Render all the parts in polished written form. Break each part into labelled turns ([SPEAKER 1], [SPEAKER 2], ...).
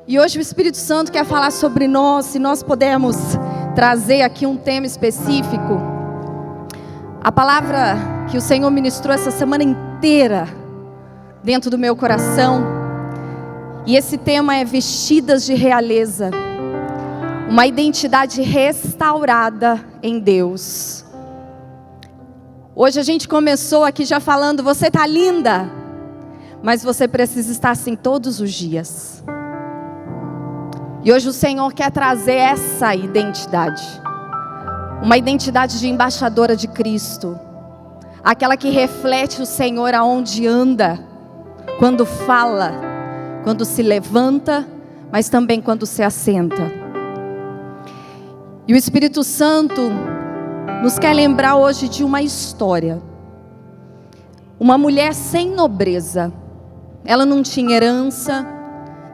[SPEAKER 1] E hoje o Espírito Santo quer falar sobre nós, se nós pudermos trazer aqui um tema específico. A palavra que o Senhor ministrou essa semana inteira dentro do meu coração. E esse tema é vestidas de realeza. Uma identidade restaurada em Deus. Hoje a gente começou aqui já falando, você está linda, mas você precisa estar assim todos os dias. E hoje o Senhor quer trazer essa identidade. Uma identidade de embaixadora de Cristo. Aquela que reflete o Senhor aonde anda. Quando fala, quando se levanta, mas também quando se assenta. E o Espírito Santo nos quer lembrar hoje de uma história. Uma mulher sem nobreza. Ela não tinha herança.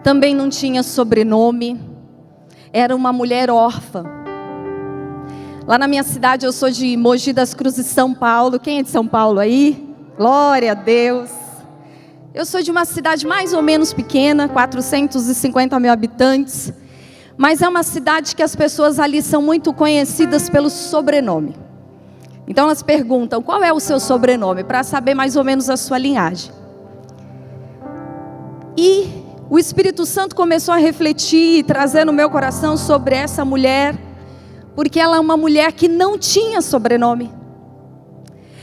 [SPEAKER 1] Também não tinha sobrenome, era uma mulher órfã. Lá na minha cidade, eu sou de Mogi das Cruzes, São Paulo. Quem é de São Paulo aí? Glória a Deus. Eu sou de uma cidade mais ou menos pequena, 450 mil habitantes. Mas é uma cidade que as pessoas ali são muito conhecidas pelo sobrenome. Então elas perguntam, qual é o seu sobrenome? Para saber mais ou menos a sua linhagem. E o Espírito Santo começou a refletir e trazer no meu coração sobre essa mulher, porque ela é uma mulher que não tinha sobrenome.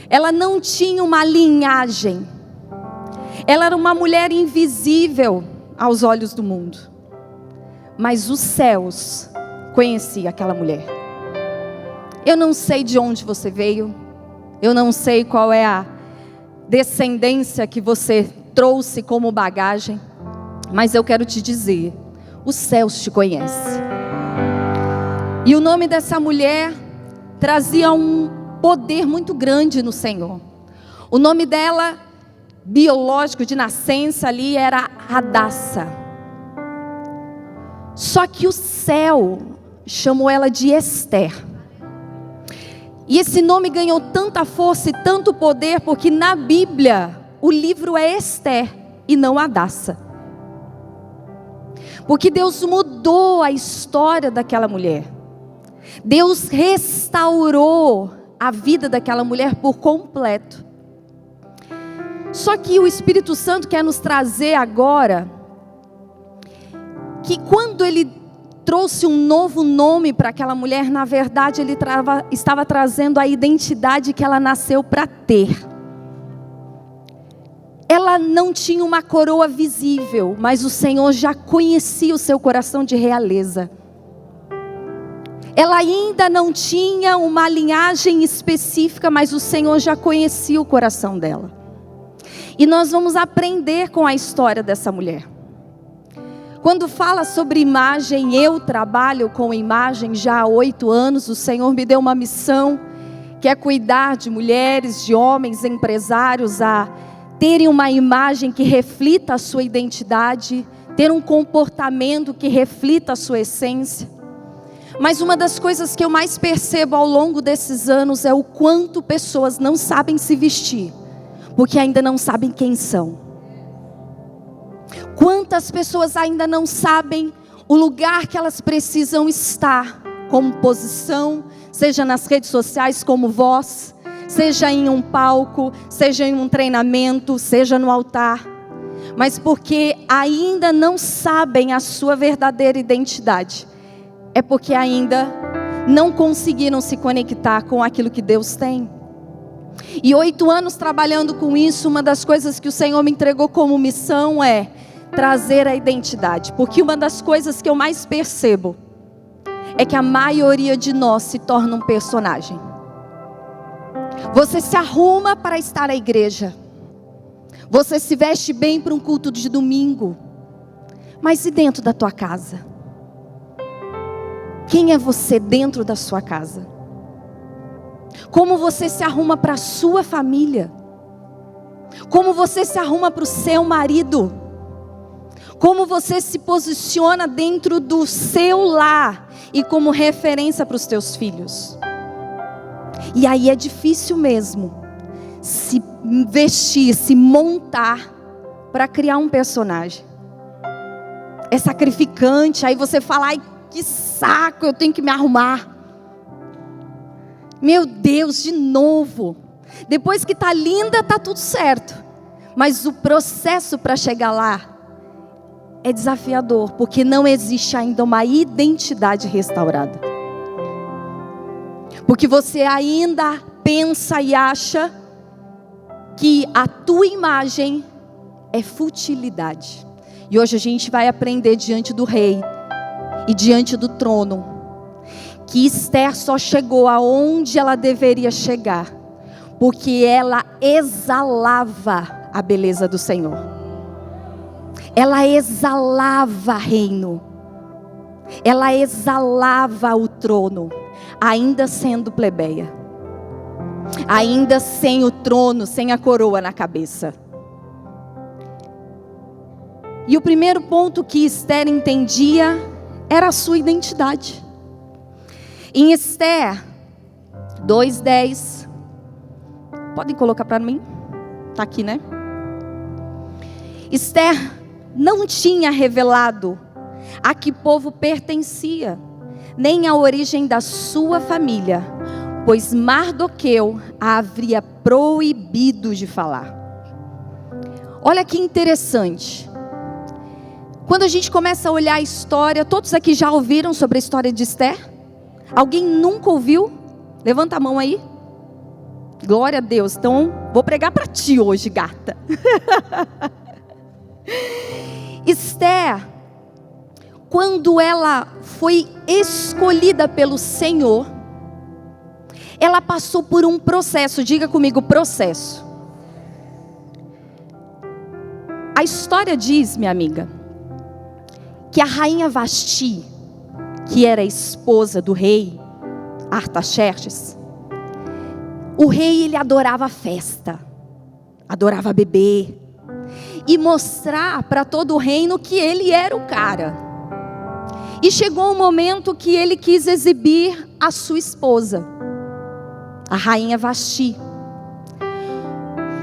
[SPEAKER 1] Ela não tinha uma linhagem. Ela era uma mulher invisível aos olhos do mundo. Mas os céus conheciam aquela mulher. Eu não sei de onde você veio. Eu não sei qual é a descendência que você trouxe como bagagem. Mas eu quero te dizer, os céus te conhecem. E o nome dessa mulher trazia um poder muito grande no Senhor. O nome dela, biológico, de nascença ali, era Hadassah. Só que o céu chamou ela de Esther. E esse nome ganhou tanta força e tanto poder, porque na Bíblia, o livro é Esther e não Hadassah. Porque Deus mudou a história daquela mulher. Deus restaurou a vida daquela mulher por completo. Só que o Espírito Santo quer nos trazer agora que quando Ele trouxe um novo nome para aquela mulher, na verdade Ele estava trazendo a identidade que ela nasceu para ter. Ela não tinha uma coroa visível, mas o Senhor já conhecia o seu coração de realeza. Ela ainda não tinha uma linhagem específica, mas o Senhor já conhecia o coração dela. E nós vamos aprender com a história dessa mulher. Quando fala sobre imagem, eu trabalho com imagem já há 8 anos. O Senhor me deu uma missão, que é cuidar de mulheres, de homens, empresários, a terem uma imagem que reflita a sua identidade, ter um comportamento que reflita a sua essência. Mas uma das coisas que eu mais percebo ao longo desses anos é o quanto pessoas não sabem se vestir, porque ainda não sabem quem são. Quantas pessoas ainda não sabem o lugar que elas precisam estar, como posição, seja nas redes sociais como voz, seja em um palco, seja em um treinamento, seja no altar. Mas porque ainda não sabem a sua verdadeira identidade. É porque ainda não conseguiram se conectar com aquilo que Deus tem. E 8 anos trabalhando com isso, uma das coisas que o Senhor me entregou como missão é trazer a identidade. Porque uma das coisas que eu mais percebo é que a maioria de nós se torna um personagem. Você se arruma para estar na igreja. Você se veste bem para um culto de domingo. Mas e dentro da tua casa? Quem é você dentro da sua casa? Como você se arruma para a sua família? Como você se arruma para o seu marido? Como você se posiciona dentro do seu lar e como referência para os teus filhos? E aí é difícil mesmo se vestir, se montar para criar um personagem. é sacrificante, aí você fala, ai que saco, eu tenho que me arrumar. Meu Deus, de novo. Depois que está linda, está tudo certo. Mas o processo para chegar lá é desafiador, porque não existe ainda uma identidade restaurada. Porque você ainda pensa e acha que a tua imagem é futilidade. E hoje a gente vai aprender diante do rei e diante do trono que Esther só chegou aonde ela deveria chegar porque ela exalava a beleza do Senhor. Ela exalava reino. Ela exalava o trono, ainda sendo plebeia, ainda sem o trono, sem a coroa na cabeça. E o primeiro ponto que Esther entendia era a sua identidade. Em Esther 2:10, podem colocar para mim? Está aqui, né? Esther não tinha revelado a que povo pertencia, nem a origem da sua família, pois Mardoqueu a havia proibido de falar. Olha que interessante. Quando a gente começa a olhar a história, todos aqui já ouviram sobre a história de Esther? Alguém nunca ouviu? Levanta a mão aí. Glória a Deus. Então, vou pregar para ti hoje, gata. Esther, quando ela foi escolhida pelo Senhor, ela passou por um processo. Diga comigo, processo. A história diz, minha amiga, que a rainha Vasti, que era esposa do rei Artaxerxes, o rei, ele adorava festa, adorava beber e mostrar para todo o reino que ele era o cara. E chegou um momento que ele quis exibir a sua esposa, a rainha Vasti.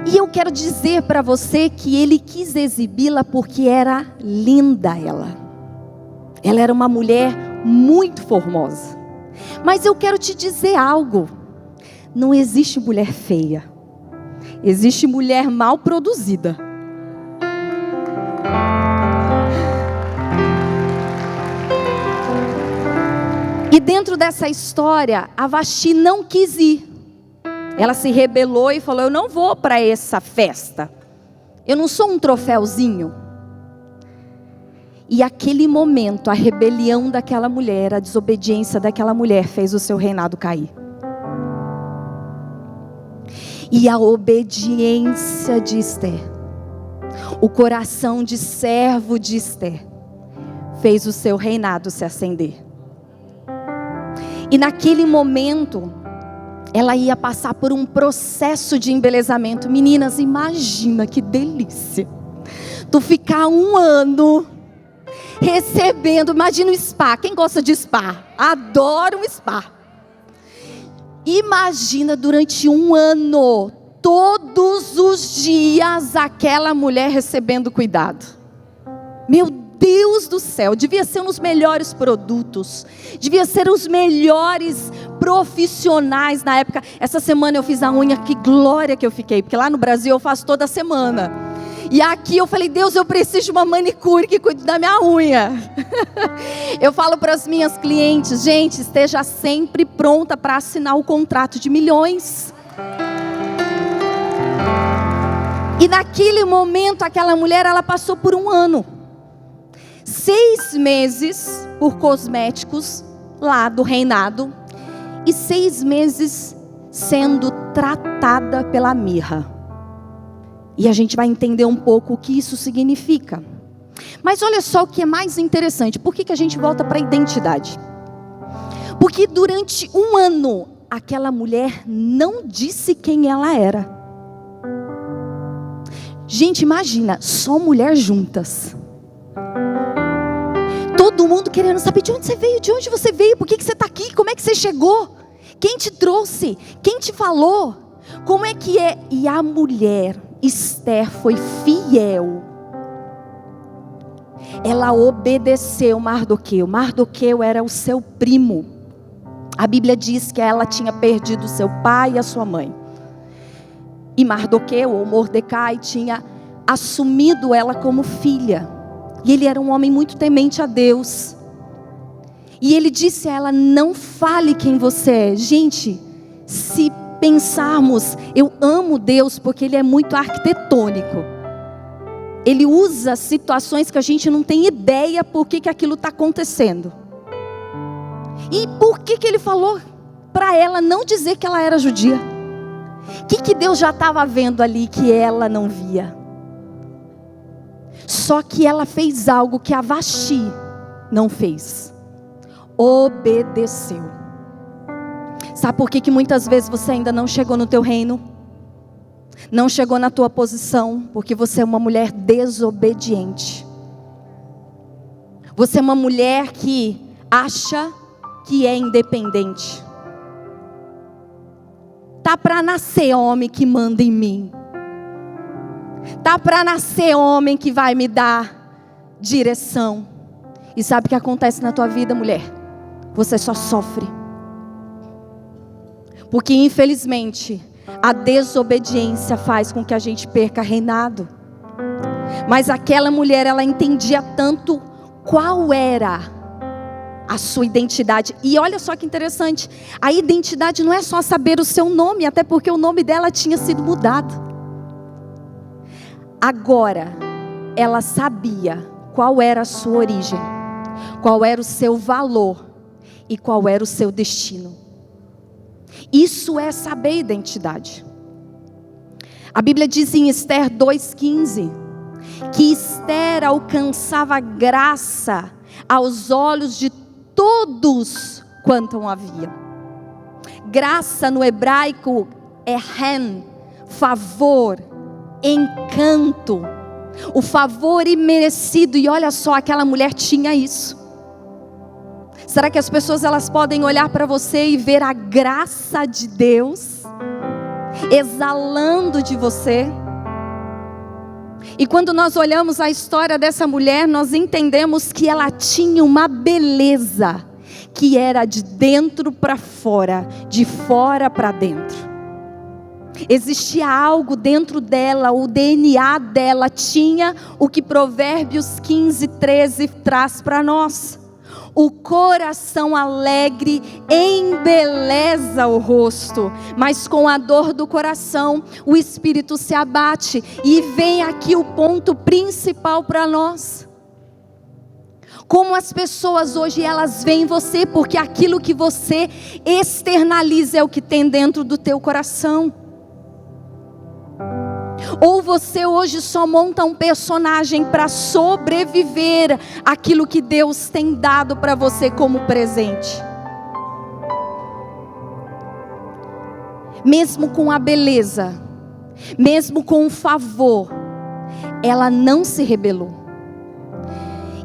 [SPEAKER 1] E eu quero dizer para você que ele quis exibi-la porque era linda ela. Ela era uma mulher muito formosa. Mas eu quero te dizer algo. Não existe mulher feia. Existe mulher mal produzida. E dentro dessa história, a Vasti não quis ir. Ela se rebelou e falou: eu não vou para essa festa. Eu não sou um troféuzinho. E aquele momento, a rebelião daquela mulher, a desobediência daquela mulher fez o seu reinado cair. E a obediência de Esther, o coração de servo de Esther, fez o seu reinado se acender. E naquele momento, ela ia passar por um processo de embelezamento. Meninas, imagina que delícia. Tu ficar 1 ano recebendo, imagina um spa. Quem gosta de spa? Adoro um spa. Imagina durante 1 ano, todos os dias, aquela mulher recebendo cuidado. Meu Deus do céu, devia ser um dos melhores produtos, devia ser os melhores profissionais na época. Essa semana eu fiz a unha, que glória que eu fiquei, porque lá no Brasil eu faço toda semana. E aqui eu falei: Deus, eu preciso de uma manicure que cuide da minha unha. Eu falo para as minhas clientes: gente, esteja sempre pronta para assinar o contrato de milhões. E naquele momento, aquela mulher, ela passou por 1 ano. 6 meses por cosméticos lá do reinado. E 6 meses sendo tratada pela mirra. E a gente vai entender um pouco o que isso significa. Mas olha só o que é mais interessante. Por que a gente volta para a identidade? Porque durante 1 ano, aquela mulher não disse quem ela era. Gente, imagina, só mulher juntas. Todo mundo querendo saber de onde você veio, de onde você veio, por que você está aqui, como é que você chegou? Quem te trouxe? Quem te falou? Como é que é? E a mulher Esther foi fiel. ela obedeceu Mardoqueu. Mardoqueu era o seu primo. A Bíblia diz que ela tinha perdido seu pai e a sua mãe. E Mardoqueu, ou Mordecai, tinha assumido ela como filha. E ele era um homem muito temente a Deus. E ele disse a ela: não fale quem você é. Gente, se pensarmos, eu amo Deus porque Ele é muito arquitetônico. Ele usa situações que a gente não tem ideia por que aquilo está acontecendo. E por que Ele falou para ela não dizer que ela era judia? O que Deus já estava vendo ali que ela não via? Só que ela fez algo que a Vasti não fez. Obedeceu. Sabe por que muitas vezes você ainda não chegou no teu reino? Não chegou na tua posição? Porque você é uma mulher desobediente. Você é uma mulher que acha que é independente. Tá para nascer homem que manda em mim. Tá para nascer homem que vai me dar direção. E sabe o que acontece na tua vida, mulher? Você só sofre. Porque infelizmente a desobediência faz com que a gente perca reinado. Mas aquela mulher, ela entendia tanto qual era a sua identidade. E olha só que interessante, a identidade não é só saber o seu nome, até porque o nome dela tinha sido mudado. Agora, ela sabia qual era a sua origem, qual era o seu valor e qual era o seu destino. Isso é saber identidade. A Bíblia diz em Esther 2,15 que Esther alcançava graça aos olhos de todos quanto havia. Graça no hebraico é ren, favor, encanto, o favor imerecido. E olha só, aquela mulher tinha isso. Será que as pessoas elas podem olhar para você e ver a graça de Deus exalando de você? E quando nós olhamos a história dessa mulher, nós entendemos que ela tinha uma beleza que era de dentro para fora, de fora para dentro. Existia algo dentro dela, o DNA dela tinha o que Provérbios 15:13 traz para nós. O coração alegre embeleza o rosto, mas com a dor do coração o espírito se abate. E vem aqui o ponto principal para nós. Como as pessoas hoje elas veem você, porque aquilo que você externaliza é o que tem dentro do teu coração. Ou você hoje só monta um personagem para sobreviver aquilo que Deus tem dado para você como presente. Mesmo com a beleza, mesmo com o favor, ela não se rebelou.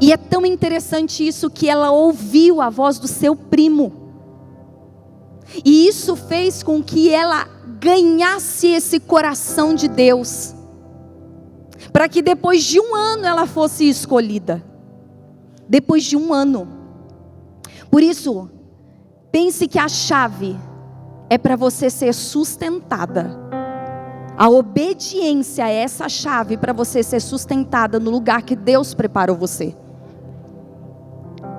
[SPEAKER 1] E é tão interessante isso que ela ouviu a voz do seu primo. E isso fez com que ela ganhasse esse coração de Deus, para que depois de 1 ano ela fosse escolhida. Depois de 1 ano. Por isso, pense que a chave é para você ser sustentada. A obediência é essa chave para você ser sustentada no lugar que Deus preparou você.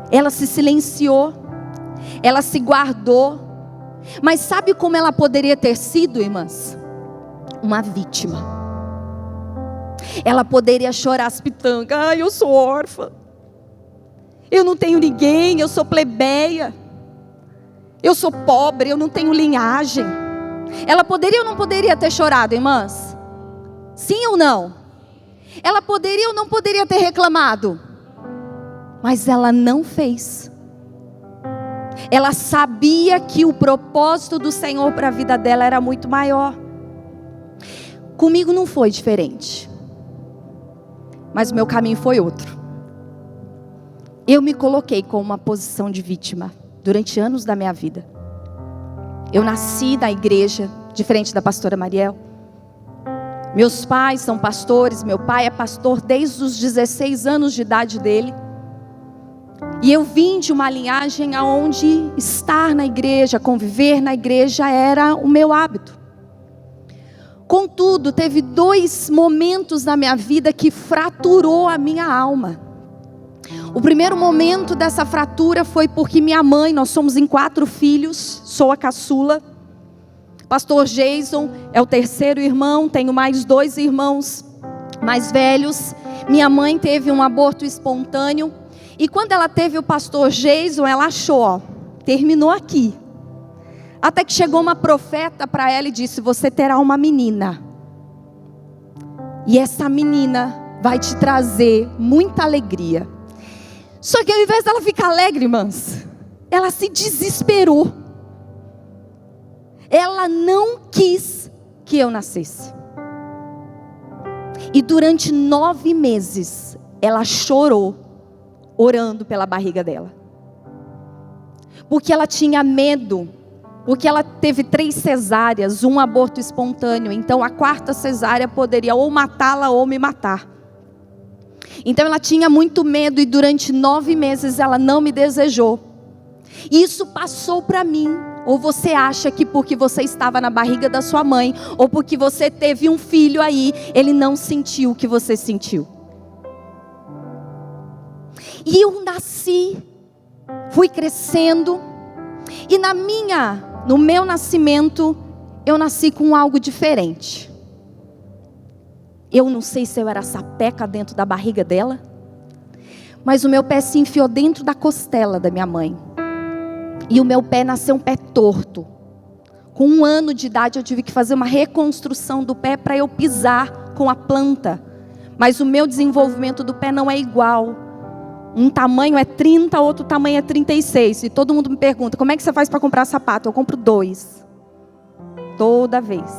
[SPEAKER 1] Ela se silenciou, ela se guardou. Mas sabe como ela poderia ter sido, irmãs? Uma vítima. Ela poderia chorar as pitangas. Ai, eu sou órfã. Eu não tenho ninguém, eu sou plebeia. Eu sou pobre, eu não tenho linhagem. Ela poderia ou não poderia ter chorado, irmãs? Sim ou não? Ela poderia ou não poderia ter reclamado? Mas ela não fez. Ela sabia que o propósito do Senhor para a vida dela era muito maior. Comigo não foi diferente. Mas o meu caminho foi outro. Eu me coloquei com uma posição de vítima durante anos da minha vida. Eu nasci na igreja, diferente da pastora Mariel. Meus pais são pastores, meu pai é pastor desde os 16 anos de idade dele. E eu vim de uma linhagem onde estar na igreja, conviver na igreja era o meu hábito. Contudo, teve 2 momentos na minha vida que fraturou a minha alma. O primeiro momento dessa fratura foi porque minha mãe, nós somos em 4 filhos, sou a caçula. Pastor Jason é o terceiro irmão, tenho mais 2 irmãos mais velhos. Minha mãe teve um aborto espontâneo. E quando ela teve o pastor Jason, ela achou, terminou aqui. Até que chegou uma profeta para ela e disse: você terá uma menina. E essa menina vai te trazer muita alegria. Só que ao invés dela ficar alegre, irmãs, ela se desesperou. Ela não quis que eu nascesse. E durante 9 meses, ela chorou, orando pela barriga dela. Porque ela tinha medo. Porque ela teve 3 cesáreas, um aborto espontâneo. Então a 4ª cesárea poderia ou matá-la ou me matar. Então ela tinha muito medo e durante 9 meses ela não me desejou. E isso passou para mim. Ou você acha que porque você estava na barriga da sua mãe, ou porque você teve um filho aí, ele não sentiu o que você sentiu. E eu nasci, fui crescendo, e no meu nascimento, eu nasci com algo diferente. Eu não sei se eu era sapeca dentro da barriga dela, mas o meu pé se enfiou dentro da costela da minha mãe. E o meu pé nasceu um pé torto. Com 1 ano de idade eu tive que fazer uma reconstrução do pé para eu pisar com a planta. Mas o meu desenvolvimento do pé não é igual. Um tamanho é 30, outro tamanho é 36. E todo mundo me pergunta: como é que você faz para comprar sapato? Eu compro 2. Toda vez.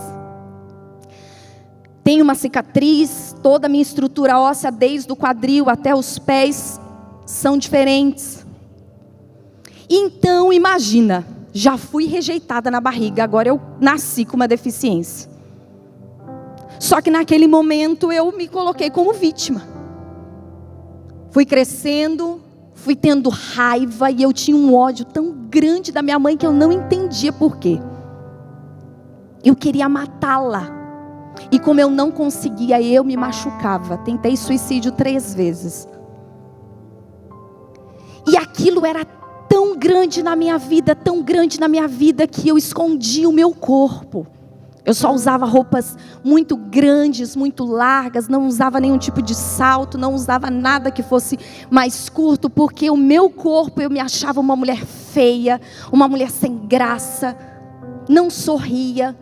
[SPEAKER 1] Tenho uma cicatriz, toda a minha estrutura óssea, desde o quadril até os pés, são diferentes. Então imagina, já fui rejeitada na barriga, agora eu nasci com uma deficiência. Só que naquele momento eu me coloquei como vítima. Fui crescendo, fui tendo raiva e eu tinha um ódio tão grande da minha mãe que eu não entendia por quê. Eu queria matá-la. E como eu não conseguia, eu me machucava. Tentei suicídio 3 vezes. E aquilo era tão grande na minha vida, tão grande na minha vida, que eu escondia o meu corpo. Eu só usava roupas muito grandes, muito largas, não usava nenhum tipo de salto, não usava nada que fosse mais curto, porque o meu corpo, eu me achava uma mulher feia, uma mulher sem graça, não sorria.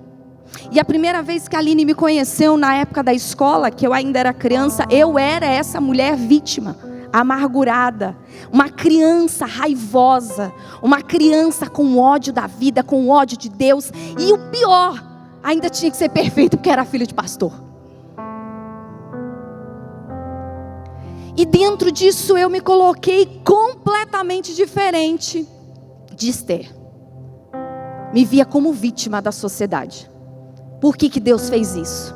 [SPEAKER 1] E a primeira vez que a Aline me conheceu na época da escola, que eu ainda era criança, eu era essa mulher vítima, amargurada, uma criança raivosa, uma criança com ódio da vida, com ódio de Deus, e o pior, ainda tinha que ser perfeito porque era filho de pastor. E dentro disso eu me coloquei completamente diferente de Esther. Me via como vítima da sociedade. Por que Deus fez isso?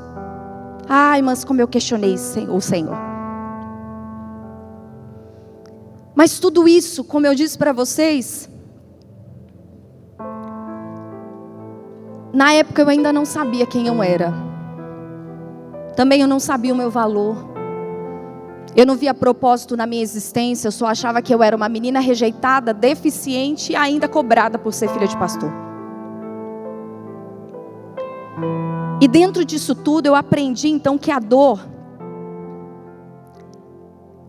[SPEAKER 1] Ai, mas como eu questionei o Senhor. Mas tudo isso, como eu disse para vocês, na época eu ainda não sabia quem eu era. Também eu não sabia o meu valor. Eu não via propósito na minha existência. Eu só achava que eu era uma menina rejeitada, deficiente e ainda cobrada por ser filha de pastor. E dentro disso tudo eu aprendi então que a dor,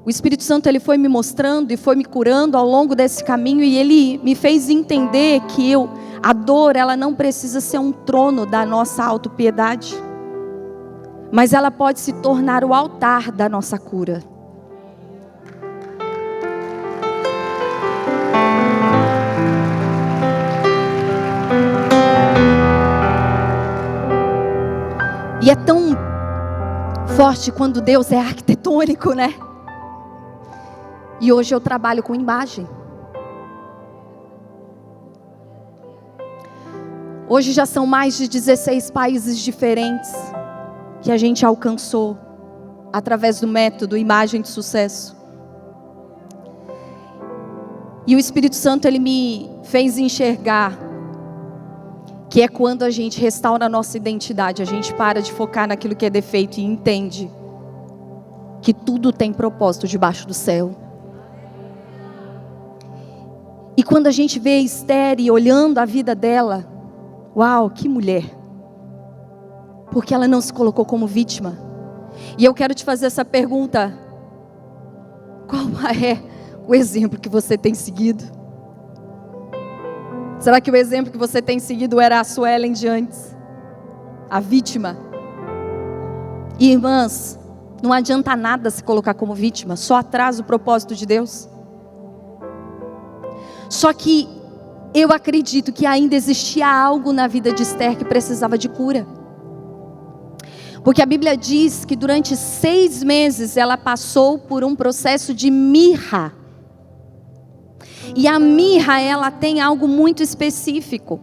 [SPEAKER 1] o Espírito Santo ele foi me mostrando e foi me curando ao longo desse caminho, e ele me fez entender que a dor ela não precisa ser um trono da nossa autopiedade, mas ela pode se tornar o altar da nossa cura. E é tão forte quando Deus é arquitetônico, né? E hoje eu trabalho com imagem. Hoje já são mais de 16 países diferentes que a gente alcançou através do método Imagem de Sucesso. E o Espírito Santo, ele me fez enxergar que é quando a gente restaura a nossa identidade, a gente para de focar naquilo que é defeito e entende que tudo tem propósito debaixo do céu. E quando a gente vê Esther e olhando a vida dela, uau, que mulher! Porque ela não se colocou como vítima. E eu quero te fazer essa pergunta: qual é o exemplo que você tem seguido? Será que o exemplo que você tem seguido era a Suelen de antes? A vítima? E, irmãs, não adianta nada se colocar como vítima, só atrasa o propósito de Deus. Só que eu acredito que ainda existia algo na vida de Esther que precisava de cura. Porque a Bíblia diz que durante 6 meses ela passou por um processo de mirra. E a mirra, ela tem algo muito específico.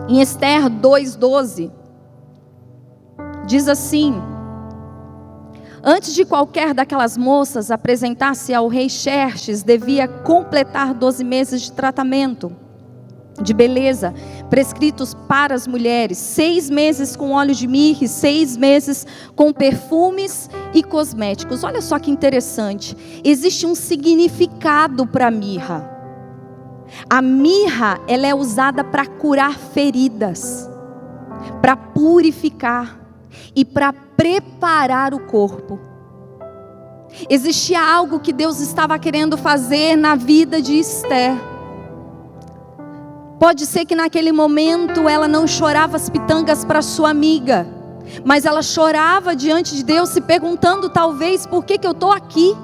[SPEAKER 1] Em Esther 2:12, diz assim: antes de qualquer daquelas moças apresentar-se ao rei Xerxes, devia completar 12 meses de tratamento de beleza, prescritos para as mulheres, 6 meses com óleo de mirra e 6 meses com perfumes e cosméticos. Olha só que interessante, existe um significado para a mirra. A mirra, ela é usada para curar feridas, para purificar e para preparar o corpo. Existia algo que Deus estava querendo fazer na vida de Esther. Pode ser que naquele momento ela não chorava as pitangas para sua amiga, mas ela chorava diante de Deus, se perguntando talvez por que eu estou aqui.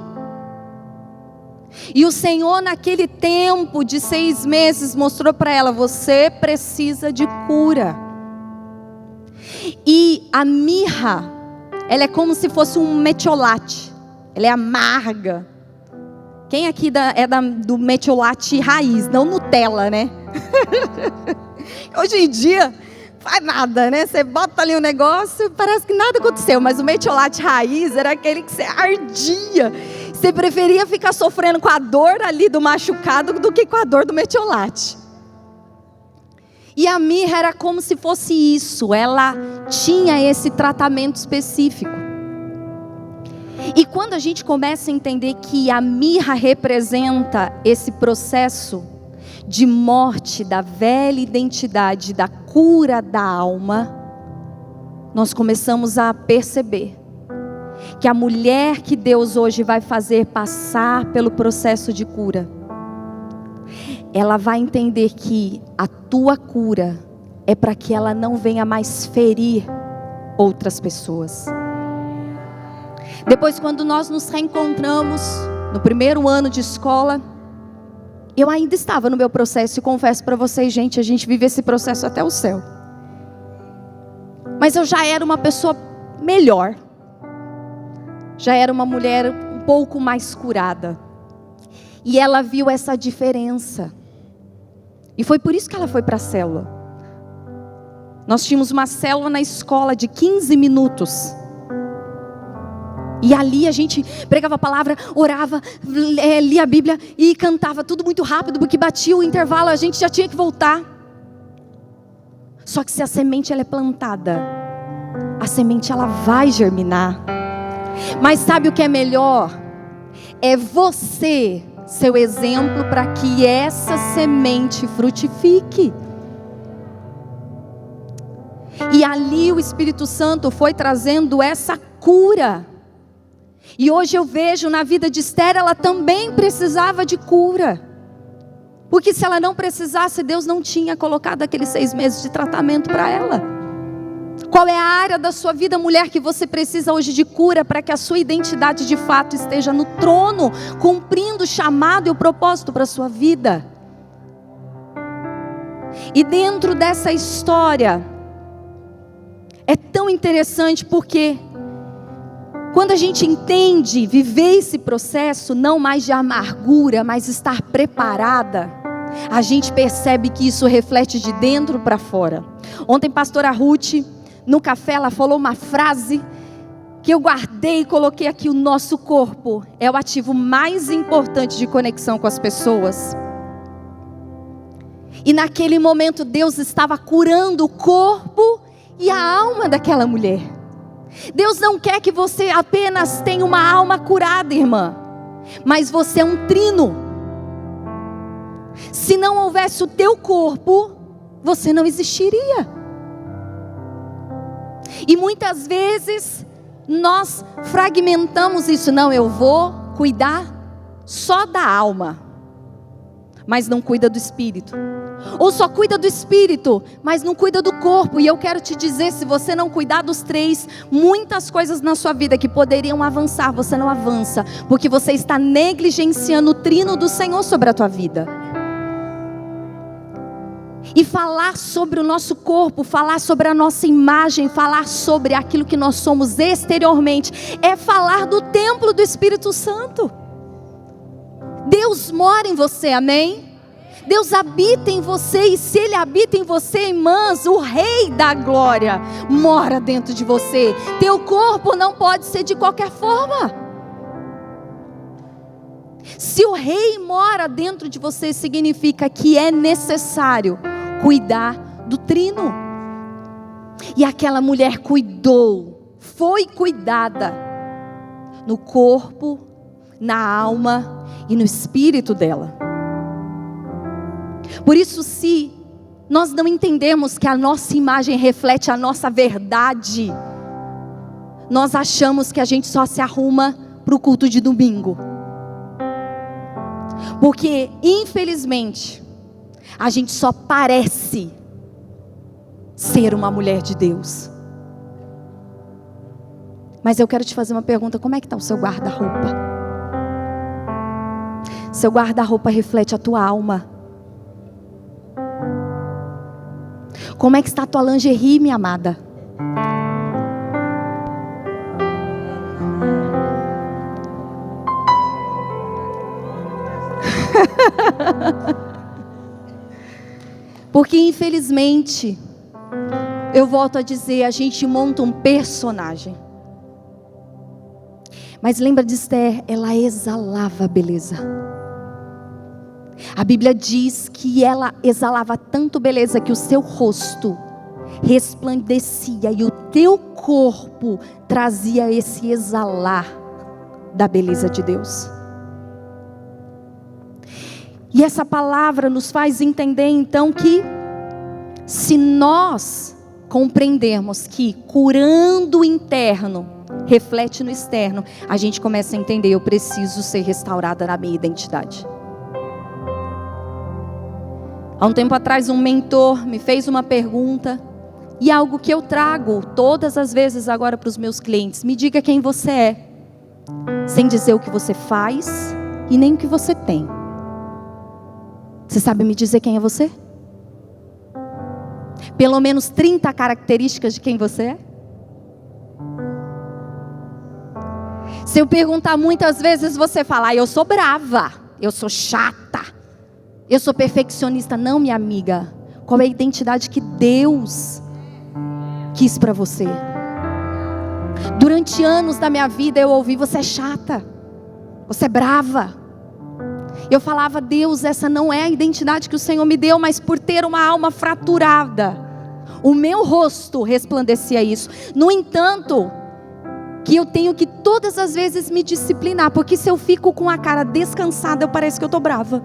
[SPEAKER 1] E o Senhor, naquele tempo de 6 meses, mostrou para ela: você precisa de cura. E a mirra, ela é como se fosse um metiolate, ela é amarga. Quem aqui do metiolate raiz, não Nutella, né? Hoje em dia, faz nada, né? Você bota ali o negócio, parece que nada aconteceu. Mas o metiolate raiz era aquele que você ardia. Você preferia ficar sofrendo com a dor ali do machucado do que com a dor do metiolate. E a mirra era como se fosse isso. Ela tinha esse tratamento específico. E quando a gente começa a entender que a mirra representa esse processo de morte da velha identidade, da cura da alma, nós começamos a perceber que a mulher que Deus hoje vai fazer passar pelo processo de cura, ela vai entender que a tua cura é para que ela não venha mais ferir outras pessoas. Depois, quando nós nos reencontramos no primeiro ano de escola, eu ainda estava no meu processo e confesso para vocês, gente, a gente vive esse processo até o céu. Mas eu já era uma pessoa melhor. Já era uma mulher um pouco mais curada. E ela viu essa diferença. E foi por isso que ela foi para a célula. Nós tínhamos uma célula na escola de 15 minutos. E ali a gente pregava a palavra, orava, lia a Bíblia e cantava tudo muito rápido, porque batia o intervalo, a gente já tinha que voltar. Só que se a semente ela é plantada, a semente ela vai germinar. Mas sabe o que é melhor? É você ser o exemplo para que essa semente frutifique. E ali o Espírito Santo foi trazendo essa cura. E hoje eu vejo na vida de Esther, ela também precisava de cura. Porque se ela não precisasse, Deus não tinha colocado aqueles 6 meses de tratamento para ela. Qual é a área da sua vida, mulher, que você precisa hoje de cura para que a sua identidade de fato esteja no trono, cumprindo o chamado e o propósito para a sua vida? E dentro dessa história, é tão interessante porque quando a gente entende viver esse processo, não mais de amargura, mas estar preparada, a gente percebe que isso reflete de dentro para fora. Ontem, pastora Ruth no café, ela falou uma frase que eu guardei e coloquei aqui: o nosso corpo é o ativo mais importante de conexão com as pessoas. E naquele momento Deus estava curando o corpo e a alma daquela mulher. Deus não quer que você apenas tenha uma alma curada, irmã, mas você é um trino. Se não houvesse o teu corpo, você não existiria. E muitas vezes nós fragmentamos isso. Não, eu vou cuidar só da alma, mas não cuida do espírito. Ou só cuida do espírito, mas não cuida do corpo. E eu quero te dizer, se você não cuidar dos três, muitas coisas na sua vida que poderiam avançar, você não avança, porque você está negligenciando o trino do Senhor sobre a tua vida. E falar sobre o nosso corpo, falar sobre a nossa imagem, falar sobre aquilo que nós somos exteriormente, é falar do templo do Espírito Santo. Deus mora em você, amém? Deus habita em você, e se Ele habita em você, irmãs, o Rei da Glória mora dentro de você. Teu corpo não pode ser de qualquer forma. Se o Rei mora dentro de você, significa que é necessário cuidar do trino. E aquela mulher cuidou, foi cuidada no corpo, na alma e no espírito dela. Por isso, se nós não entendemos que a nossa imagem reflete a nossa verdade, nós achamos que a gente só se arruma para o culto de domingo. Porque, infelizmente, a gente só parece ser uma mulher de Deus. Mas eu quero te fazer uma pergunta: como é que está o seu guarda-roupa? Seu guarda-roupa reflete a tua alma. Como é que está a tua lingerie, minha amada? Porque infelizmente, eu volto a dizer, a gente monta um personagem. Mas lembra de Esther, ela exalava beleza. A Bíblia diz que ela exalava tanto beleza que o seu rosto resplandecia e o teu corpo trazia esse exalar da beleza de Deus. E essa palavra nos faz entender então que, se nós compreendermos que curando o interno reflete no externo, a gente começa a entender: eu preciso ser restaurada na minha identidade. Há um tempo atrás, um mentor me fez uma pergunta, e algo que eu trago todas as vezes agora para os meus clientes: me diga quem você é, sem dizer o que você faz e nem o que você tem. Você sabe me dizer quem é você? Pelo menos 30 características de quem você é? Se eu perguntar muitas vezes, você fala: eu sou brava, eu sou chata, eu sou perfeccionista. Não, minha amiga. Qual é a identidade que Deus quis para você? Durante anos da minha vida eu ouvi: você é chata, você é brava. Eu falava: Deus, essa não é a identidade que o Senhor me deu. Mas por ter uma alma fraturada, o meu rosto resplandecia isso. No entanto, que eu tenho que todas as vezes me disciplinar, porque se eu fico com a cara descansada, eu pareço que eu estou brava.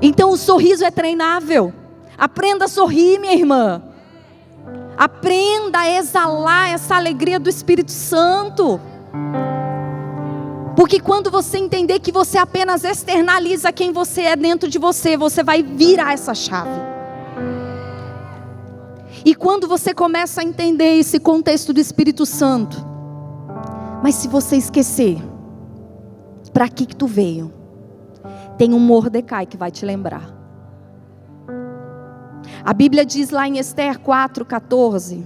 [SPEAKER 1] Então o sorriso é treinável. Aprenda a sorrir, minha irmã. Aprenda a exalar essa alegria do Espírito Santo. Porque quando você entender que você apenas externaliza quem você é dentro de você, você vai virar essa chave. E quando você começa a entender esse contexto do Espírito Santo, mas se você esquecer, para que tu veio? Tem um Mordecai que vai te lembrar. A Bíblia diz lá em Esther 4:14.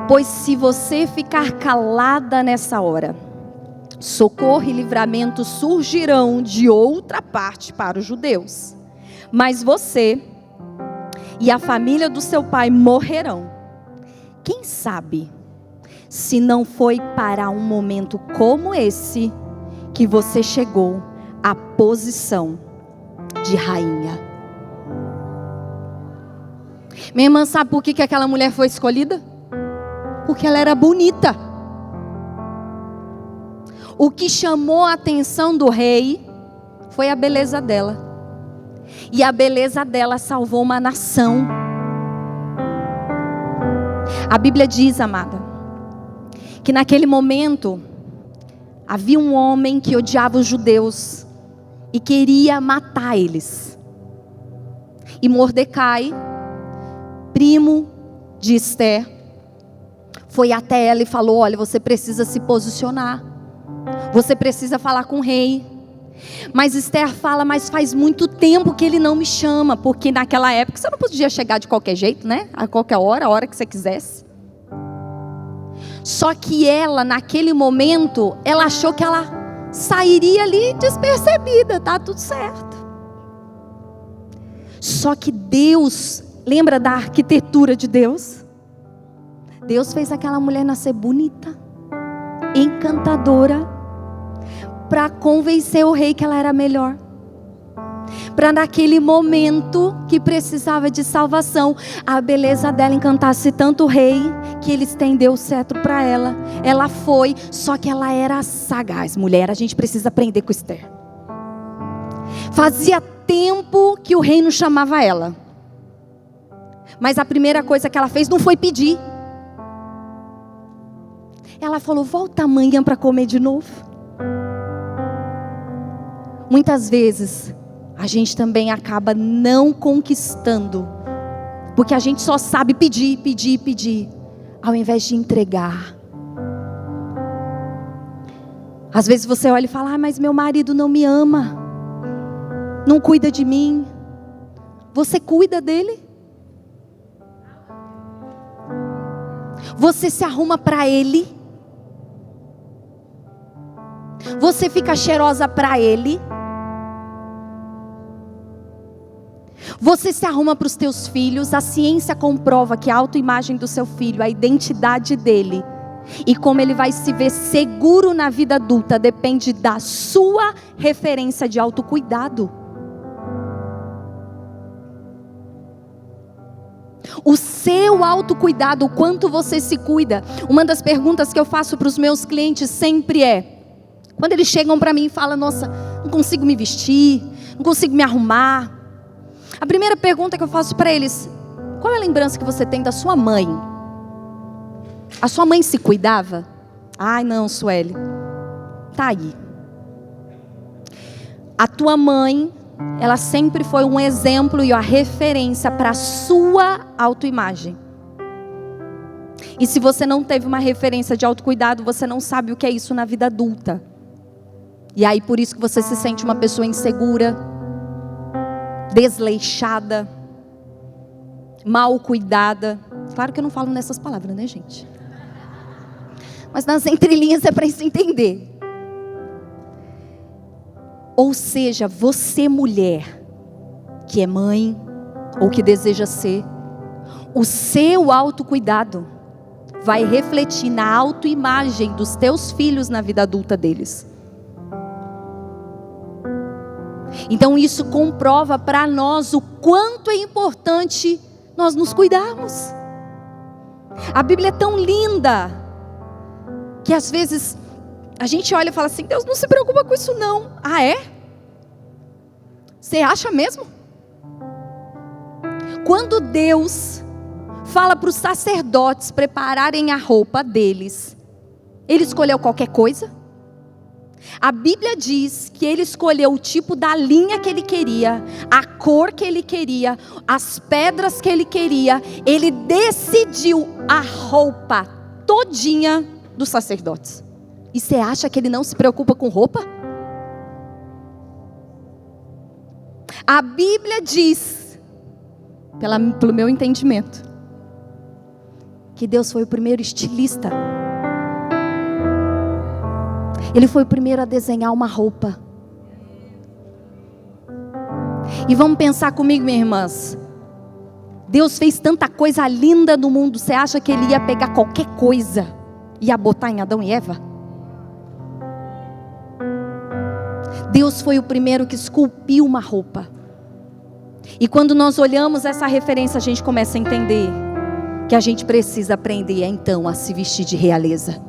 [SPEAKER 1] Pois se você ficar calada nessa hora, Socorro e livramento surgirão de outra parte para os judeus, mas você e a família do seu pai morrerão. Quem sabe se não foi para um momento como esse que você chegou à posição de rainha. Minha irmã, sabe por que aquela mulher foi escolhida? Porque ela era bonita. O que chamou a atenção do rei foi a beleza dela. E a beleza dela salvou uma nação. A Bíblia diz, amada, que naquele momento havia um homem que odiava os judeus e queria matar eles. E Mordecai, primo de Esther, foi até ela e falou: olha, você precisa se posicionar. Você precisa falar com o rei. Mas Esther fala: mas faz muito tempo que ele não me chama. Porque naquela época você não podia chegar de qualquer jeito, né? A qualquer hora, a hora que você quisesse. Só que ela, naquele momento, ela achou que ela sairia ali despercebida. Tá tudo certo. Só que Deus, lembra da arquitetura de Deus? Deus fez aquela mulher nascer bonita, encantadora, para convencer o rei que ela era melhor. Para naquele momento que precisava de salvação, a beleza dela encantasse tanto o rei, que ele estendeu o cetro para ela. Ela foi, só que ela era sagaz. Mulher, a gente precisa aprender com Esther. Fazia tempo que o rei não chamava ela. Mas a primeira coisa que ela fez não foi pedir. Ela falou: volta amanhã para comer de novo. Muitas vezes a gente também acaba não conquistando, porque a gente só sabe pedir, pedir, pedir, ao invés de entregar. Às vezes você olha e fala: mas meu marido não me ama, não cuida de mim. Você cuida dele? Você se arruma para ele? Você fica cheirosa para ele? Você se arruma para os teus filhos? A ciência comprova que a autoimagem do seu filho, a identidade dele e como ele vai se ver seguro na vida adulta, depende da sua referência de autocuidado. O seu autocuidado, o quanto você se cuida. Uma das perguntas que eu faço para os meus clientes sempre é: quando eles chegam para mim e falam: nossa, não consigo me vestir, não consigo me arrumar. A primeira pergunta que eu faço para eles: qual é a lembrança que você tem da sua mãe? A sua mãe se cuidava? Ai não, Sueli. Tá aí. A tua mãe, ela sempre foi um exemplo e a referência para a sua autoimagem. E se você não teve uma referência de autocuidado, você não sabe o que é isso na vida adulta. E aí por isso que você se sente uma pessoa insegura, desleixada, mal cuidada. Claro que eu não falo nessas palavras, né, gente? Mas nas entrelinhas é para isso entender. Ou seja, você mulher, que é mãe, ou que deseja ser, o seu autocuidado vai refletir na autoimagem dos teus filhos na vida adulta deles. Então isso comprova para nós o quanto é importante nós nos cuidarmos. A Bíblia é tão linda, que às vezes a gente olha e fala assim: Deus não se preocupa com isso não. Ah, é? Você acha mesmo? Quando Deus fala para os sacerdotes prepararem a roupa deles, Ele escolheu qualquer coisa? A Bíblia diz que Ele escolheu o tipo da linha que Ele queria, a cor que Ele queria, as pedras que Ele queria. Ele decidiu a roupa todinha dos sacerdotes. E você acha que Ele não se preocupa com roupa? A Bíblia diz, pelo meu entendimento, que Deus foi o primeiro estilista. Ele foi o primeiro a desenhar uma roupa. E vamos pensar comigo, minhas irmãs. Deus fez tanta coisa linda no mundo. Você acha que Ele ia pegar qualquer coisa e ia botar em Adão e Eva? Deus foi o primeiro que esculpiu uma roupa. E quando nós olhamos essa referência, a gente começa a entender que a gente precisa aprender então a se vestir de realeza.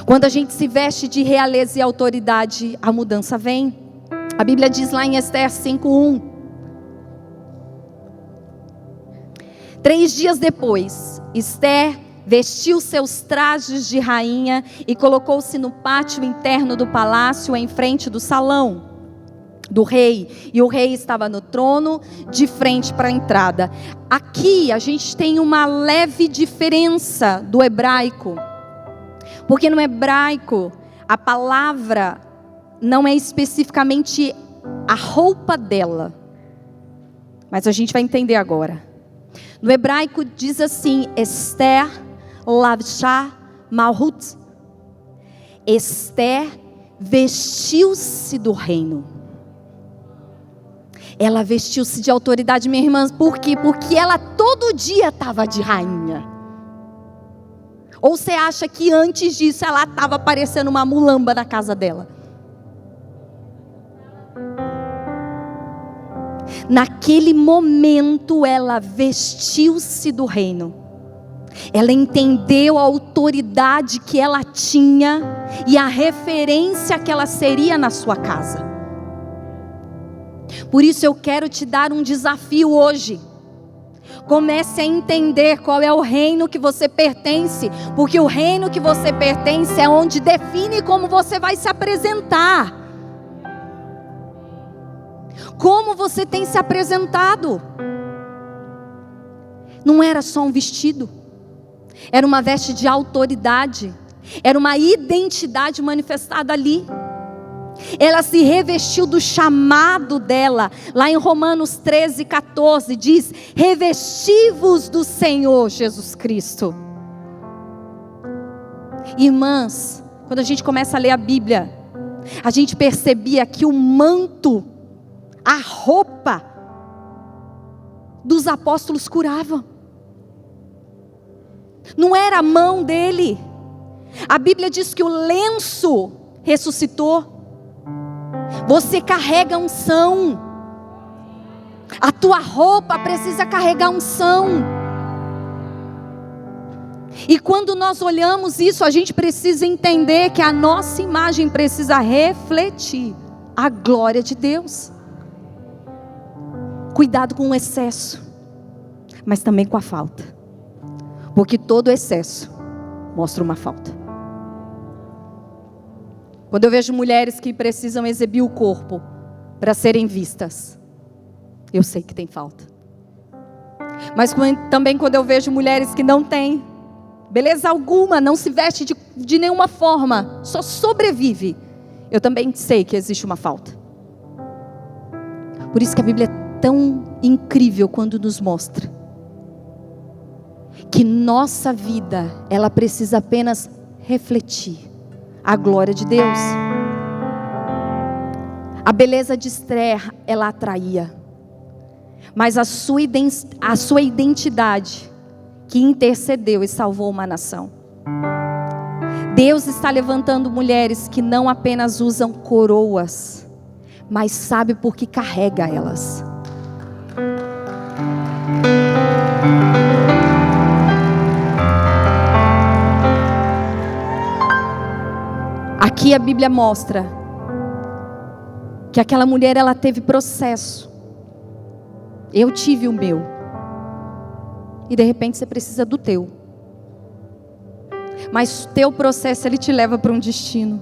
[SPEAKER 1] Quando a gente se veste de realeza e autoridade, a mudança vem. A Bíblia diz lá em Esther 5:1. 3 dias depois, Esther vestiu seus trajes de rainha e colocou-se no pátio interno do palácio, em frente do salão do rei. E o rei estava no trono, de frente para a entrada. Aqui a gente tem uma leve diferença do hebraico. Porque no hebraico, a palavra não é especificamente a roupa dela. Mas a gente vai entender agora. No hebraico diz assim: Esther lavshah malhut. Esther vestiu-se do reino. Ela vestiu-se de autoridade, minha irmã. Por quê? Porque ela todo dia estava de rainha. Ou você acha que antes disso ela estava parecendo uma mulamba na casa dela? Naquele momento ela vestiu-se do reino. Ela entendeu a autoridade que ela tinha e a referência que ela seria na sua casa. Por isso eu quero te dar um desafio hoje. Comece a entender qual é o reino que você pertence, porque o reino que você pertence é onde define como você vai se apresentar. Como você tem se apresentado? Não era só um vestido, era uma veste de autoridade, era uma identidade manifestada ali. Ela se revestiu do chamado dela. Lá em Romanos 13:14 diz: revesti-vos do Senhor Jesus Cristo. Irmãs, quando a gente começa a ler a Bíblia, a gente percebia que o manto, a roupa dos apóstolos curava. Não era a mão dele. A Bíblia diz que o lenço ressuscitou. Você carrega unção. A tua roupa precisa carregar unção. E quando nós olhamos isso, a gente precisa entender que a nossa imagem precisa refletir a glória de Deus. Cuidado com o excesso, mas também com a falta. Porque todo excesso mostra uma falta. Quando eu vejo mulheres que precisam exibir o corpo para serem vistas, eu sei que tem falta. Mas também quando eu vejo mulheres que não têm beleza alguma, não se veste de nenhuma forma, só sobrevive, eu também sei que existe uma falta. Por isso que a Bíblia é tão incrível quando nos mostra que nossa vida, ela precisa apenas refletir a glória de Deus. A beleza de Esther, ela atraía, mas a sua identidade que intercedeu e salvou uma nação. Deus está levantando mulheres que não apenas usam coroas, mas sabe por que carrega elas. Aqui a Bíblia mostra que aquela mulher, ela teve processo. Eu tive o meu. E de repente você precisa do teu. Mas o teu processo, ele te leva para um destino.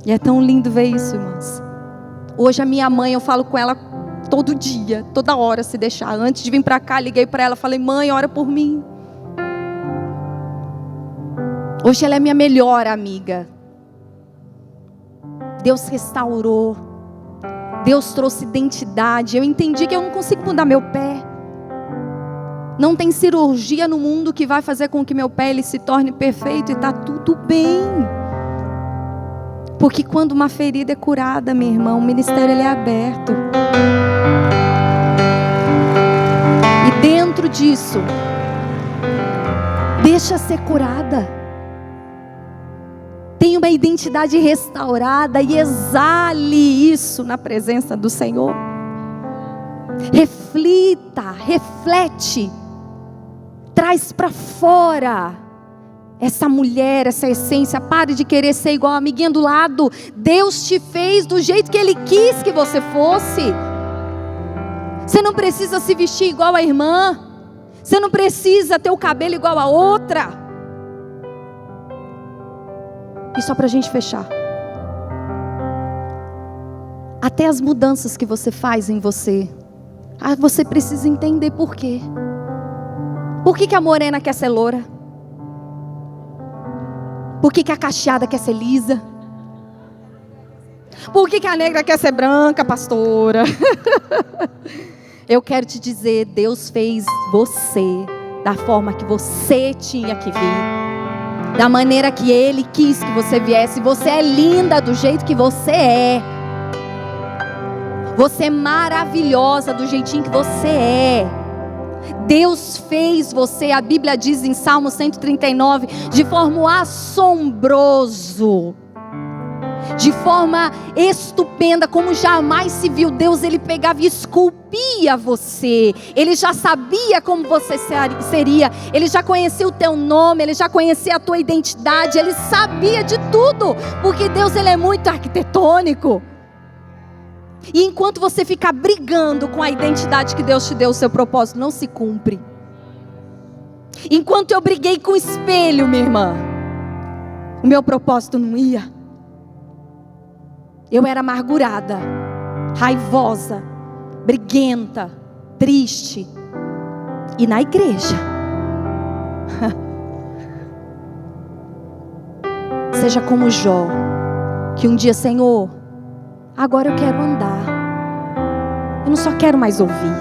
[SPEAKER 1] E é tão lindo ver isso, irmãs. Hoje a minha mãe, eu falo com ela todo dia, toda hora, se deixar. Antes de vir para cá, liguei para ela, falei: mãe, ora por mim. Hoje ela é minha melhor amiga. Deus restaurou. Deus trouxe identidade. Eu entendi que eu não consigo mudar meu pé. Não tem cirurgia no mundo que vai fazer com que meu pé ele se torne perfeito e está tudo bem. Porque quando uma ferida é curada, meu irmão, o ministério ele é aberto. E dentro disso, deixa ser curada. Tenha uma identidade restaurada e exale isso na presença do Senhor. Reflita, reflete, traz para fora essa mulher, essa essência. Pare de querer ser igual a amiguinha do lado. Deus te fez do jeito que Ele quis que você fosse. Você não precisa se vestir igual a irmã. Você não precisa ter o cabelo igual a outra. E só para a gente fechar, até as mudanças que você faz em você, você precisa entender por quê. Por que a morena quer ser loura? Por que a cacheada quer ser lisa? Por que a negra quer ser branca, pastora? Eu quero te dizer, Deus fez você da forma que você tinha que vir, da maneira que Ele quis que você viesse. Você é linda do jeito que você é. Você é maravilhosa do jeitinho que você é. Deus fez você, a Bíblia diz em Salmo 139, de forma assombroso, de forma estupenda, como jamais se viu. Deus, Ele pegava e esculpia você. Ele já sabia como você seria. Ele já conhecia o teu nome. Ele já conhecia a tua identidade. Ele sabia de tudo. Porque Deus, Ele é muito arquitetônico. E enquanto você ficar brigando com a identidade que Deus te deu, o seu propósito não se cumpre. Enquanto eu briguei com o espelho, minha irmã, o meu propósito não ia. Eu era amargurada, raivosa, briguenta, triste. E na igreja, seja como Jó, que um dia, Senhor, agora eu quero andar. Eu não só quero mais ouvir,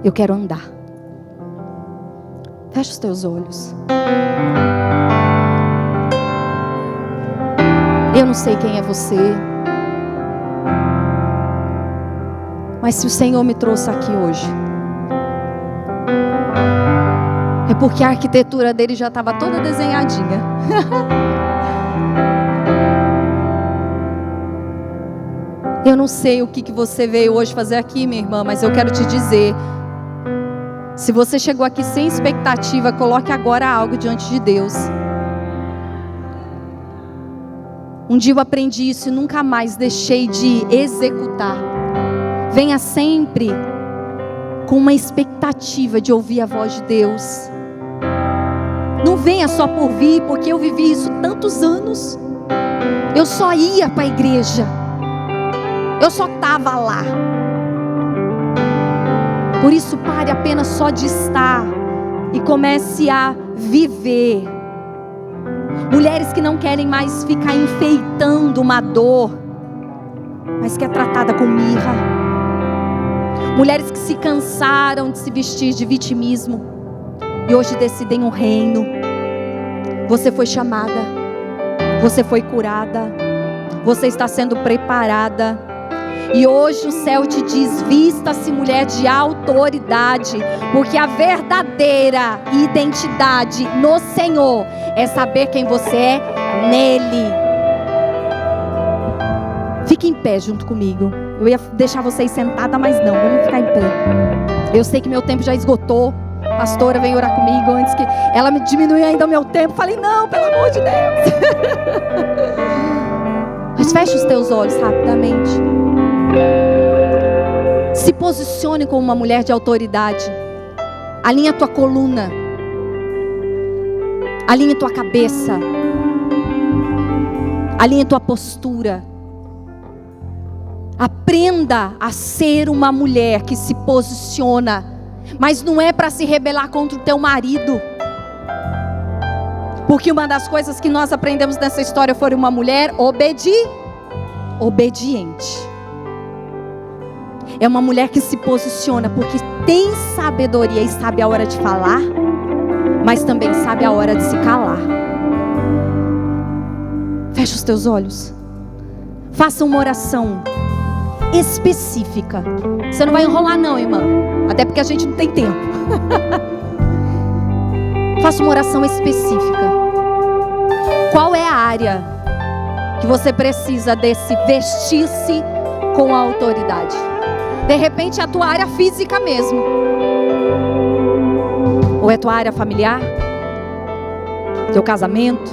[SPEAKER 1] eu quero andar. Fecha os teus olhos. Eu não sei quem é você, mas se o Senhor me trouxe aqui hoje, é porque a arquitetura dele já estava toda desenhadinha. Eu não sei o que você veio hoje fazer aqui, minha irmã, mas eu quero te dizer, se você chegou aqui sem expectativa, coloque agora algo diante de Deus. Um dia eu aprendi isso e nunca mais deixei de executar. Venha sempre com uma expectativa de ouvir a voz de Deus. Não venha só por vir, porque eu vivi isso tantos anos. Eu só ia para a igreja. Eu só estava lá. Por isso pare apenas só de estar e comece a viver. Mulheres que não querem mais ficar enfeitando uma dor, mas que é tratada com mirra. Mulheres que se cansaram de se vestir de vitimismo e hoje decidem um reino. Você foi chamada, você foi curada, você está sendo preparada. E hoje o céu te diz, vista-se mulher de autoridade, porque a verdadeira identidade no Senhor é saber quem você é nele. Fique em pé junto comigo. Eu ia deixar vocês sentada, mas não, vamos ficar em pé. Eu sei que meu tempo já esgotou. A pastora veio orar comigo antes que ela me diminui ainda o meu tempo. Falei, não, pelo amor de Deus. Mas feche os teus olhos rapidamente. Se posicione como uma mulher de autoridade. Alinha a tua coluna. Alinha a tua cabeça. Alinha a tua postura. Aprenda a ser uma mulher que se posiciona. Mas não é para se rebelar contra o teu marido. Porque uma das coisas que nós aprendemos nessa história foi uma mulher obediente. É uma mulher que se posiciona porque tem sabedoria e sabe a hora de falar, mas também sabe a hora de se calar. Fecha os teus olhos. faça uma oração específica. Você não vai enrolar não, irmã, até porque a gente não tem tempo. Faça uma oração específica. Qual é a área que você precisa desse vestir-se com a autoridade? De repente é a tua área física mesmo, ou é a tua área familiar, teu casamento,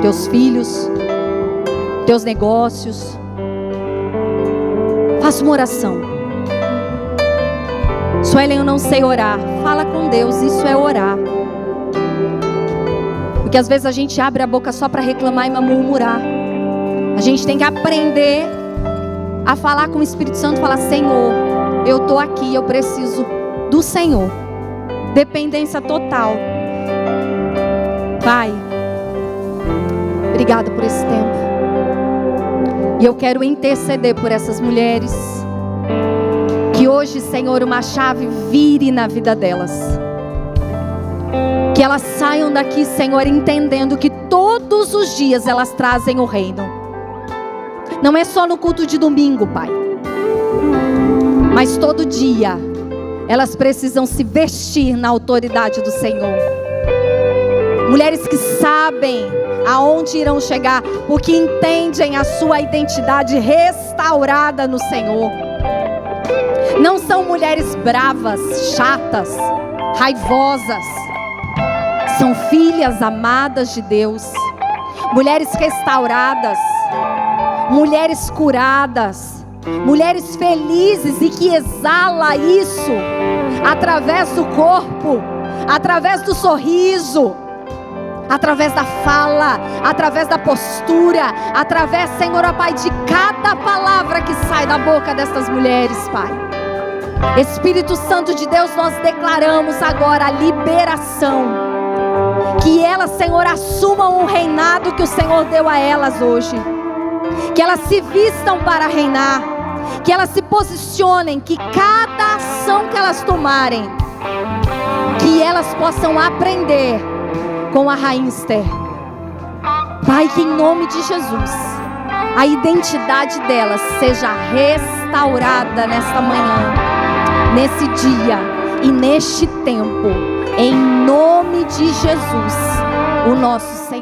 [SPEAKER 1] teus filhos, teus negócios. Faça uma oração. Suelen, eu não sei orar. Fala com Deus, isso é orar. Porque às vezes a gente abre a boca só para reclamar e murmurar. A gente tem que aprender a falar com o Espírito Santo, falar: Senhor, eu estou aqui, eu preciso do Senhor. Dependência total. Pai, obrigado por esse tempo. E eu quero interceder por essas mulheres. Que hoje, Senhor, uma chave vire na vida delas. Que elas saiam daqui, Senhor, entendendo que todos os dias elas trazem o reino. Não é só no culto de domingo, Pai, mas todo dia elas precisam se vestir na autoridade do Senhor. Mulheres que sabem aonde irão chegar, porque entendem a sua identidade restaurada no Senhor. Não são mulheres bravas, chatas, raivosas. São filhas amadas de Deus. Mulheres restauradas, mulheres curadas, mulheres felizes e que exala isso através do corpo, através do sorriso, através da fala, através da postura, através, Senhor, ó Pai, de cada palavra que sai da boca dessas mulheres, Pai. Espírito Santo de Deus, nós declaramos agora a liberação. Que elas, Senhor, assumam o reinado que o Senhor deu a elas hoje. Que elas se vistam para reinar. Que elas se posicionem. Que cada ação que elas tomarem, que elas possam aprender com a Rainha Esther. Pai, que em nome de Jesus a identidade delas seja restaurada nesta manhã, nesse dia e neste tempo. Em nome de Jesus, o nosso Senhor.